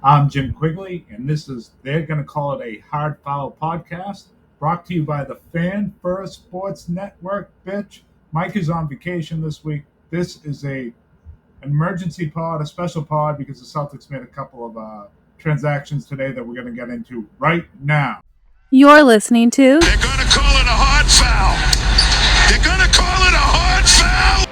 I'm Jim Quigley, and they're going to call it a Hard Foul podcast, brought to you by the Fan First Sports Network, bitch. Mike is on vacation this week. This is an emergency pod, a special pod, because the Celtics made a couple of transactions today that we're going to get into right now. You're listening to They're going to call it a hard foul. They're going to call it a hard foul.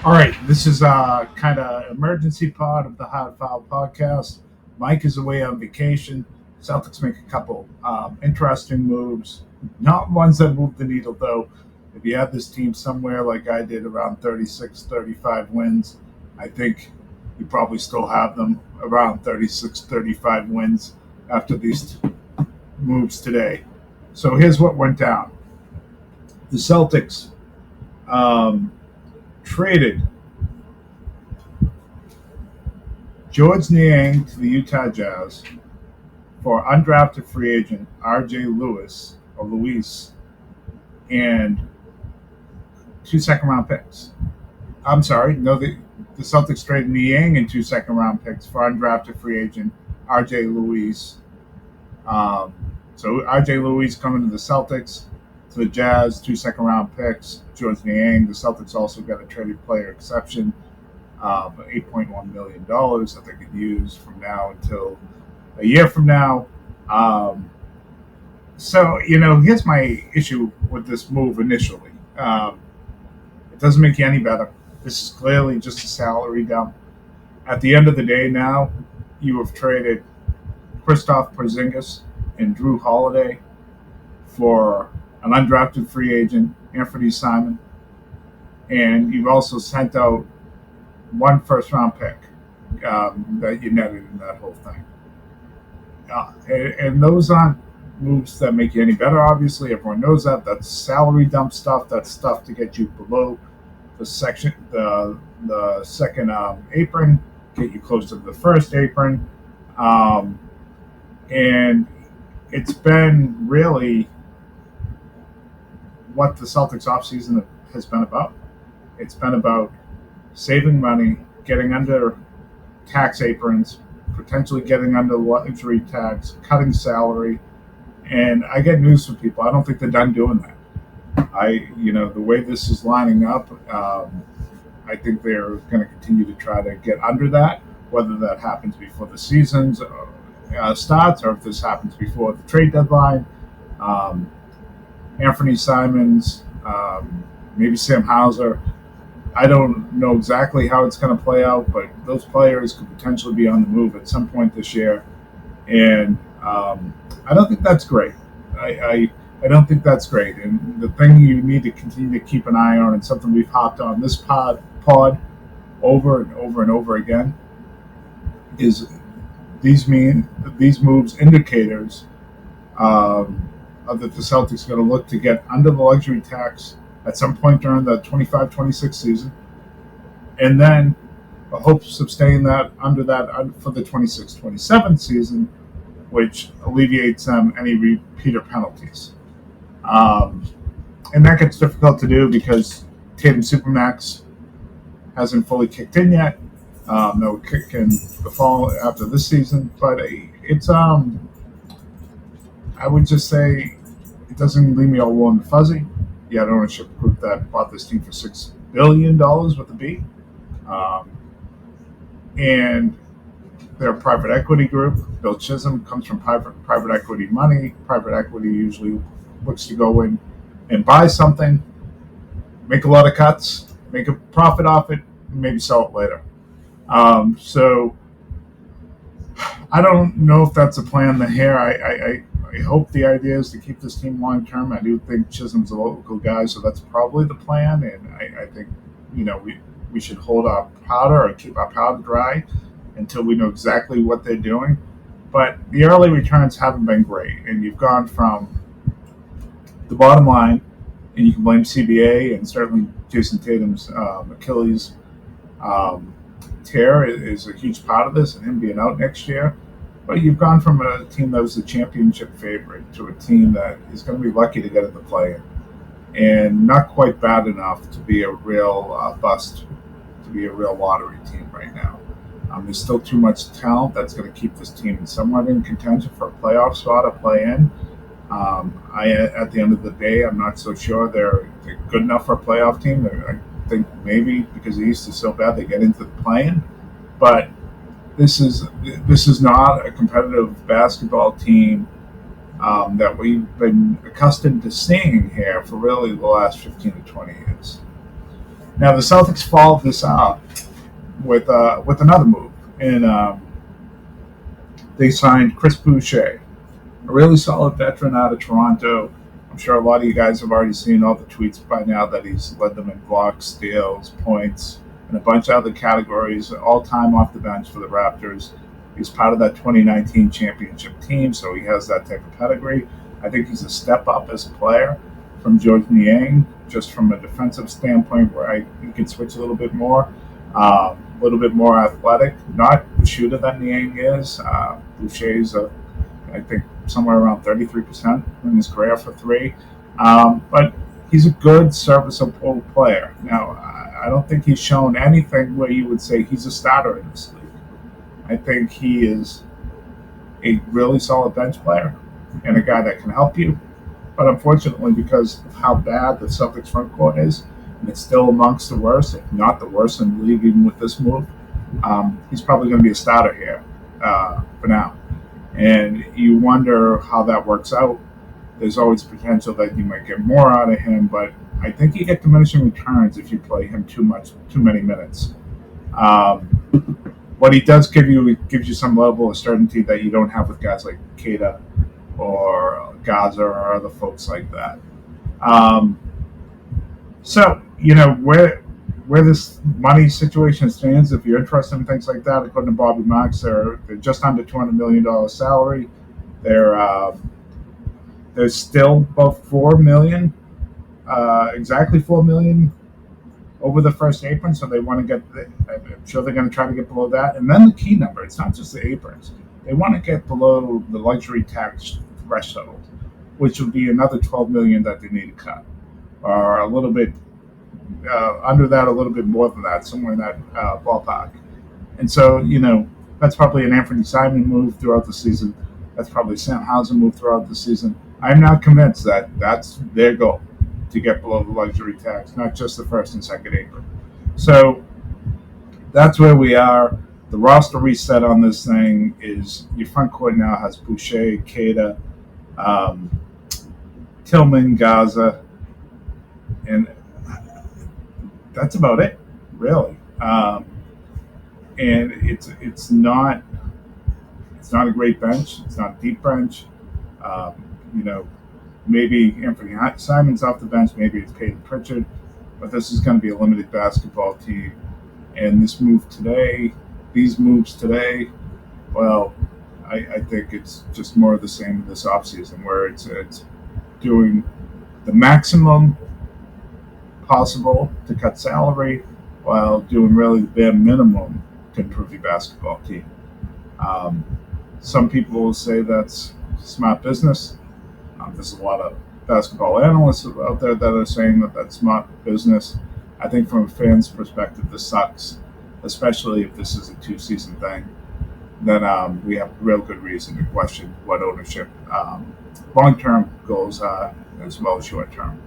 All right, this is a kind of emergency pod of the Hard Foul podcast. Mike is away on vacation. Celtics make a couple interesting moves, not ones that move the needle, though. If you have this team somewhere like I did, around 36, 35 wins, I think you probably still have them around 36, 35 wins after these moves today. So here's what went down. The Celtics traded George Niang to the Utah Jazz for undrafted free agent R.J. Lewis and 2 second-round picks. I'm sorry, no, the Celtics traded Niang and 2 second-round picks for undrafted free agent R.J. Lewis. So R.J. Lewis coming to the Celtics, to the Jazz, 2 second-round picks. George Niang, the Celtics also got a traded player exception of $8.1 million that they could use from now until a year from now. So, here's my issue with this move initially. It doesn't make you any better. This is clearly just a salary dump. At the end of the day now, you have traded Kristaps Porzingis and Drew Holiday for an undrafted free agent, Anthony Simon, and you've also sent out 1 first-round pick that you netted in that whole thing. And those aren't moves that make you any better, obviously. Everyone knows that. That's salary dump stuff. That's stuff to get you below the second apron, get you close to the first apron. And it's been really what the Celtics offseason has been about. It's been about saving money, getting under tax aprons, potentially getting under luxury tax, cutting salary. And I get news for people. I don't think they're done doing that. The way this is lining up, I think they're going to continue to try to get under that, whether that happens before the season starts or if this happens before the trade deadline. Anthony Simons, maybe Sam Hauser. I don't know exactly how it's going to play out, but those players could potentially be on the move at some point this year. And I don't think that's great. I don't think that's great. And the thing you need to continue to keep an eye on, and something we've hopped on this pod over and over and over again, is these moves indicators that the Celtics are going to look to get under the luxury tax at some point during the 25-26 season, and then hope to sustain that under that for the 26-27 season, which alleviates them any repeater penalties. And that gets difficult to do because Tatum Supermax hasn't fully kicked in yet. They'll kick in the fall after this season, but it's I would just say it doesn't leave me all warm and fuzzy. You had an ownership group that bought this team for $6 billion with a B. And they're a private equity group. Bill Chisholm comes from private equity money. Private equity usually looks to go in and buy something, make a lot of cuts, make a profit off it, and maybe sell it later. So I don't know if that's a plan here. I hope the idea is to keep this team long term. I do think Chisholm's a local guy, so that's probably the plan. And I think we should hold our powder or keep our powder dry until we know exactly what they're doing. But the early returns haven't been great, and you've gone from the bottom line, and you can blame CBA and certainly Jason Tatum's Achilles tear is a huge part of this, and him being out next year. But you've gone from a team that was the championship favorite to a team that is going to be lucky to get in the play-in, and not quite bad enough to be a real bust, to be a real lottery team right now. There's still too much talent that's going to keep this team somewhat in contention for a playoff spot, a play-in. At the end of the day, I'm not so sure they're good enough for a playoff team. I think maybe because the East is so bad, they get into the play-in. But this is not a competitive basketball team that we've been accustomed to seeing here for really the last 15 to 20 years. Now the Celtics followed this up with another move, and they signed Chris Boucher, a really solid veteran out of Toronto. I'm sure a lot of you guys have already seen all the tweets by now that he's led them in blocks, steals, points, and a bunch of other categories, all time off the bench for the Raptors. He's part of that 2019 championship team, so he has that type of pedigree. I think he's a step up as a player from George Niang, just from a defensive standpoint where he can switch a little bit more. A little bit more athletic, not the shooter that Niang is. Boucher's, I think, somewhere around 33% in his career for three. But he's a good, serviceable player. Now, I don't think he's shown anything where you would say he's a starter in this league. I think he is a really solid bench player and a guy that can help you. But unfortunately, because of how bad the Celtics front court is, and it's still amongst the worst, if not the worst in the league even with this move, he's probably going to be a starter here for now. And you wonder how that works out. There's always potential that you might get more out of him, but I think you get diminishing returns if you play him too many minutes. What he does give you, it gives you some level of certainty that you don't have with guys like Keita or Gaza or other folks like that. So, where this money situation stands, if you're interested in things like that, according to Bobby Marks, they're just under $200 million salary. They're still about $4 million, exactly $4 million over the first apron. So they want to get. I'm sure they're going to try to get below that. And then the key number. It's not just the aprons. They want to get below the luxury tax threshold, which would be another $12 million that they need to cut, or a little bit. Under that, a little bit more than that, somewhere in that ballpark. And so, that's probably an Anthony Simon move throughout the season. That's probably a Sam Hauser move throughout the season. I'm not convinced that that's their goal, to get below the luxury tax, not just the first and second apron. So that's where we are. The roster reset on this thing is your front court now has Boucher, Keita, Tillman, Gaza, and that's about it, really. And it's not a great bench. It's not a deep bench. Maybe Anthony Simon's off the bench. Maybe it's Peyton Pritchard. But this is going to be a limited basketball team. And these moves today, well, I think it's just more of the same in this offseason, where it's doing the maximum possible to cut salary while doing really the bare minimum to improve your basketball team. Some people will say that's smart business. There's a lot of basketball analysts out there that are saying that that's smart business. I think from a fan's perspective, this sucks, especially if this is a 2-season thing. Then we have real good reason to question what ownership long-term goals are as well as short-term.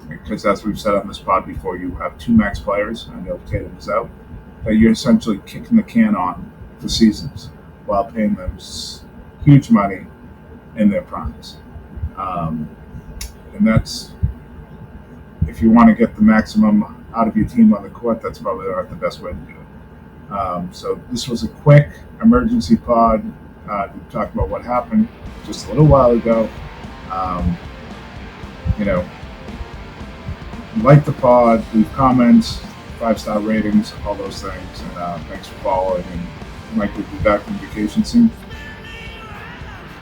Because as we've said on this pod before, you have two max players, I know Tatum is out, that you're essentially kicking the can on for seasons while paying them huge money in their primes. And that's, if you want to get the maximum out of your team on the court, that's probably not the best way to do it. So this was a quick emergency pod to talk about what happened just a little while ago. Like the pod, leave comments, 5-star ratings, all those things. And thanks for following. And Mike will be back from vacation soon.